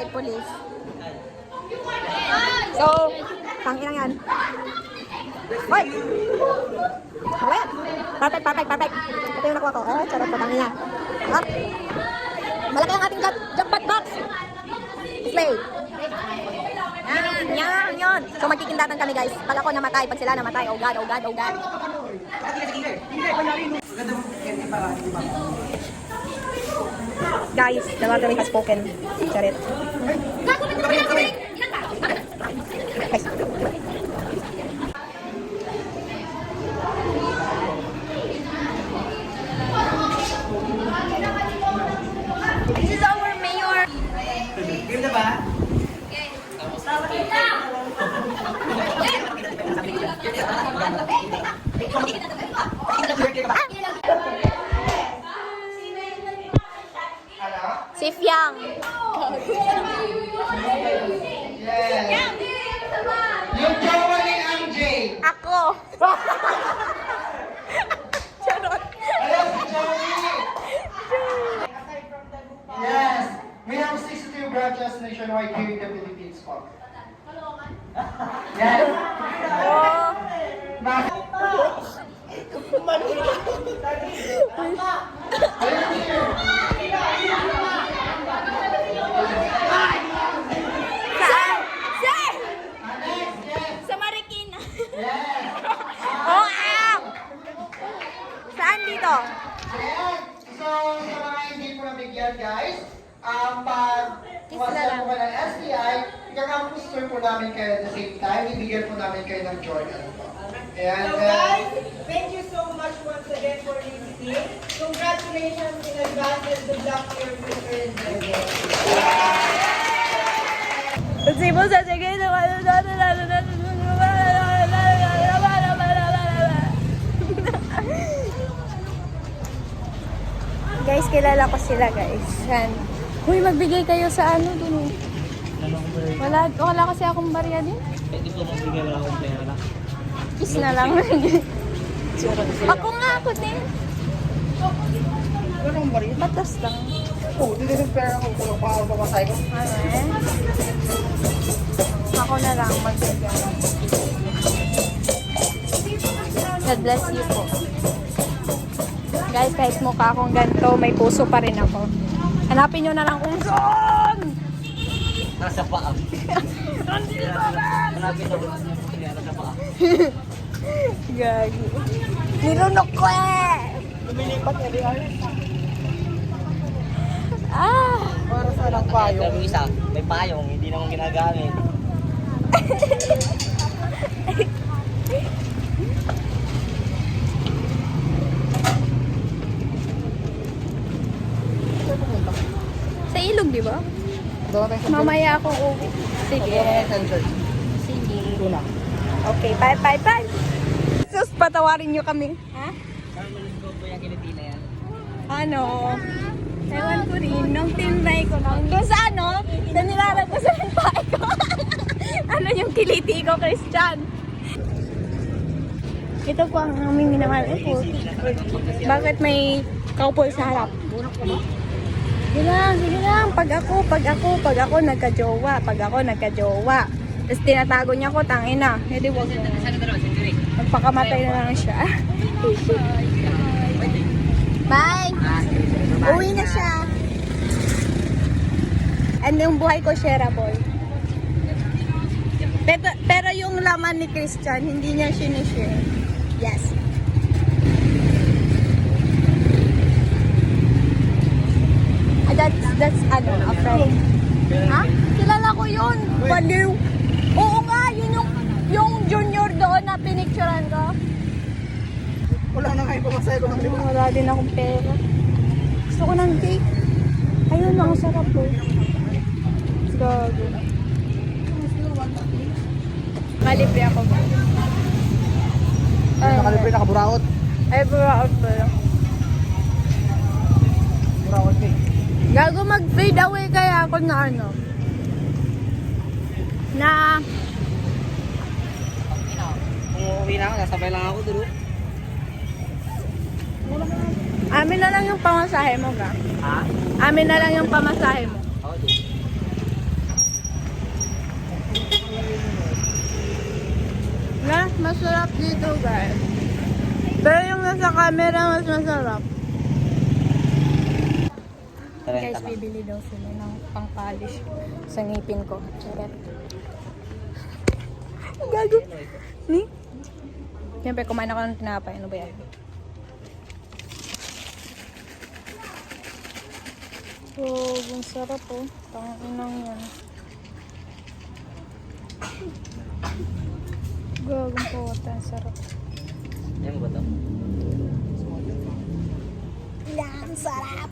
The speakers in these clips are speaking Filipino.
traffic police. So, tangin yan. Hoy! Wait! Perfect. Ito yung nakuha ko. Charot ko, tangin yan. Up. Malaki ang ating jackpot box. Play. Yan. So, magkikindatan kami, guys. Pag ako namatay, pag sila namatay. Oh God. Guys, the lottery has spoken. Charit. Guys. This is our mayor. Ganda ba? Si Fiang. Yes. Yung jowa ni MJ. Ako. Charot. Alam si Joey. Yes. We have 62 branches nationwide here in the Philippines po. Yes. Oh. Saan? Saan? Sa Marikina. Yes. Oh, saan dito? Yes. So, sa mga hindi po nabigyan guys, pag kumasya po ka ng STI, ikakamuster po namin kayo at the same time, ibigyan po namin kayo ng Jordan po. Ayan, So guys, thank you so much once again for visiting. Congratulations in advance and good luck to your future endeavors. Sibo sa sige Guys, kilala ko sila, guys. Yan. Uy, magbigay kayo sa ano dun. Wala kasi akong barya din. Pwede ko magbigay, wala akong pera na. Kiss na lang. Ako din. Anong baril? Batas lang. Oh, hindi rin pera ko kung pamasay ko. Ano eh? Ako na lang magbigay. God bless you po. Guys, kahit mukha akong ganito, may puso pa rin ako. Hanapin nyo na lang kung saan! Nasa paa. Nandito na! Hanapin na ba? Nasa paa. Gagi. Nilunok ko eh! Lumilipat na rin. Ah! Para sa lang payo. Pero isa, may payong, hindi naman ginagamit. Sa ilog, di ba? Doon tayo sa Mamaya akong uwi. Sige. center. Sige. Tuna. Okay, bye. Sus, patawarin nyo kami. Ha? Saan malis ko po yung kiliti na yan? Ano? Ewan ko rin, nung tinry ko lang. Kung sa ano, sa nilarag ko sa bahay ko. Ano yung kiliti ko, Christian? Ito po ang aming minamahal. Bakit may couple sa harap? Sige lang. Pag ako nagka-jowa. Tapos tinatago niya ko, tangina. Hindi, wag mo. Magpakamatay na lang siya. Bye! Uwi na siya. And yung buhay ko shareable. Pero yung laman ni Christian, hindi niya sinishare. Yes. That's ano, a friend. Ha? Kilala ko yun. Baliw. Oo nga, yun yung junior doon na pinicturean ko. Wala na kayo pumasay ko ng lima. Wala din akong pera. Gusto ko ng cake. Ayun, ang sarap po. Gago. Malibre ako ba? Nakalibre, nakaburaot. Ay, buraot pa lang. Buraot eh. Gago mag-fade away kaya ako na ano. Na Kung uuwi na ako, nasabay lang ako doon. amin na lang yung pamasahe mo, ga. Ha? Amin na lang yung pamasahe mo. Ako din. masarap dito, guys. Pero yung nasa camera, mas masarap. Guys, bibili daw sila ng pang-polish sa ngipin ko. Charot. Gago. Ni? Siyempre, kumain ako ng tinapay. Ano ba yan? Oh, ang sarap oh. Tanginang yan. Gagong pawata. Ang sarap. Yan ba ito? Ang sarap!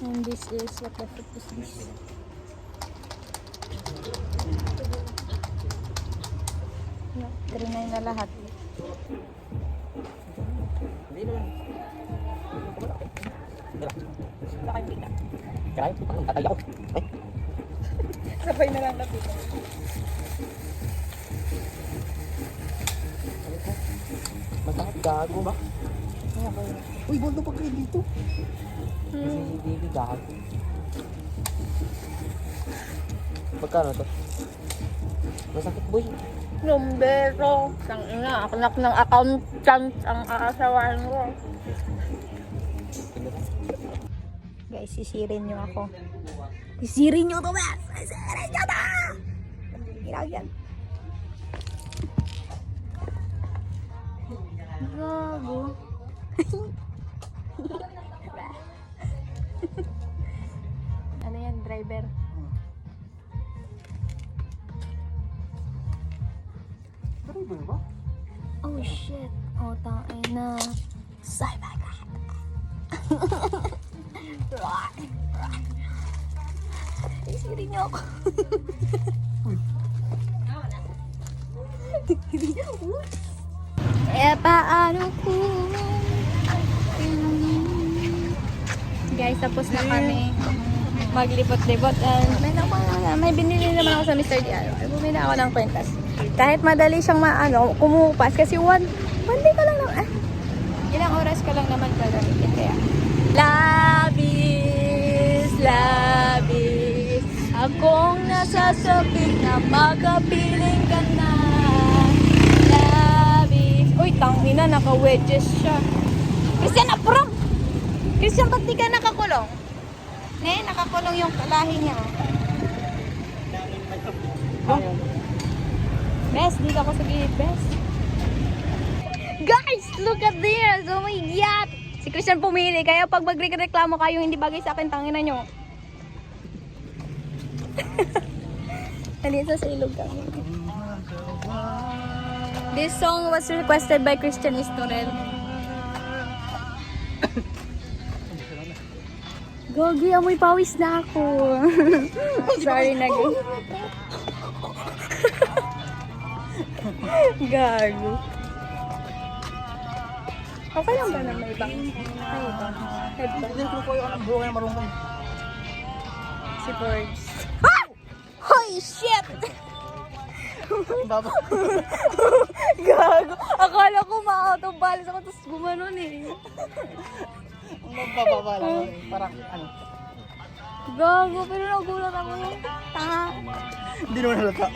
And this is what the fruit is this. No, 3.9 na lahat. Hindi naman. Kaya, tatay ako. Ay, Sabay na lang napito. masakit gago ba? Uy, boldo pa kayo dito. CCTV gago. Magkano to? Masakit boy. Numbero. Tangina, anak ng accountant ang aasawahan ko. Guys, sisirin nyo ako. Sisirin nyo to, Bes! Sisirin nyo to! Ginag yan. Gago. Ano yan, driver? Driver ba? Oh shit. Oh, tangay na. Cyber. Isirin niyo ako. Paano kung... Guys, tapos na kami maglibot-libot. And may binili naman ako sa Mr. Diallo. Bumili ako ng kwentas. Kahit madali siyang kumupas. Kasi one day ka lang naman. Ilang oras ka lang naman gagamitin. Kaya, labis, labis. Akong nasasabik na makapiling ka na. Labis. Uy, tangina, naka-wedges siya. Christian, apram! Christian, ba't di ka nakakulong? Nakakulong yung kalahi niya. Oh. Best, dito ako sa gilid, best. Guys, look at this! Oh my God! Si Christian pumili, kaya pag magreklamo kayo hindi bagay sa akin, tangina nyo. Nandito sa ilog kami. This song was requested by Christian Istorel. Gogi, amoy pawis na ako. Sorry na guys. Gago. Okay lang ba na may ibang? Headband. Hindi ko kayo ang buhay na marunong. Si Forbes. Ah! Holy shit! Baba. Gago. Akala ko ma-autobalance ako tapos gumanon eh. Magbababa lang. Parang ano. Gago, pero nagulat ako. Tanga. Hindi naman halata.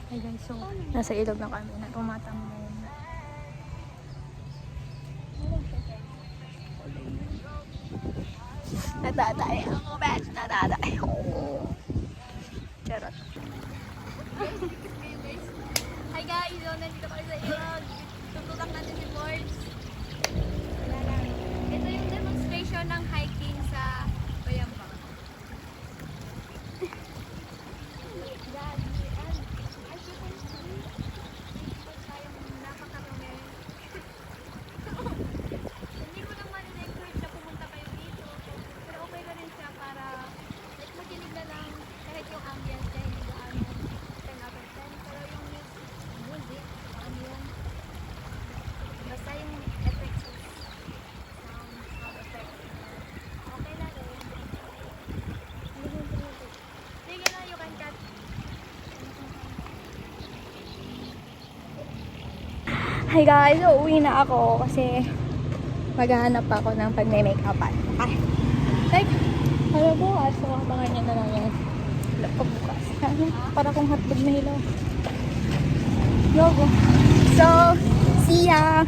Ay guys, so nasa ilog na kami na tumatambay. Natatay ako, bitch. Natatay ako. Charot. Hi guys, so nandito kami sa ilog. Tututak natin si Forbes. Ito yung demonstration ng hiking sa Bayambang. Hindi ko naman in-encourage na pumunta kayo dito. Pero okay na rin siya para makinig na lang kahit yung ambience niya hindi gaano 10 out of 10. Pero yung music, ano yun? Basta yung effects of sound effects. Okay na rin. Sige na, you can cut. Hi guys, uuwi na ako kasi maghahanap ako ng pag-make-upan. Okay? Like, bukas. So, abangan nyo na lang yung pagbukas. Para kung hotdog na hilaw. Logo. So, see ya!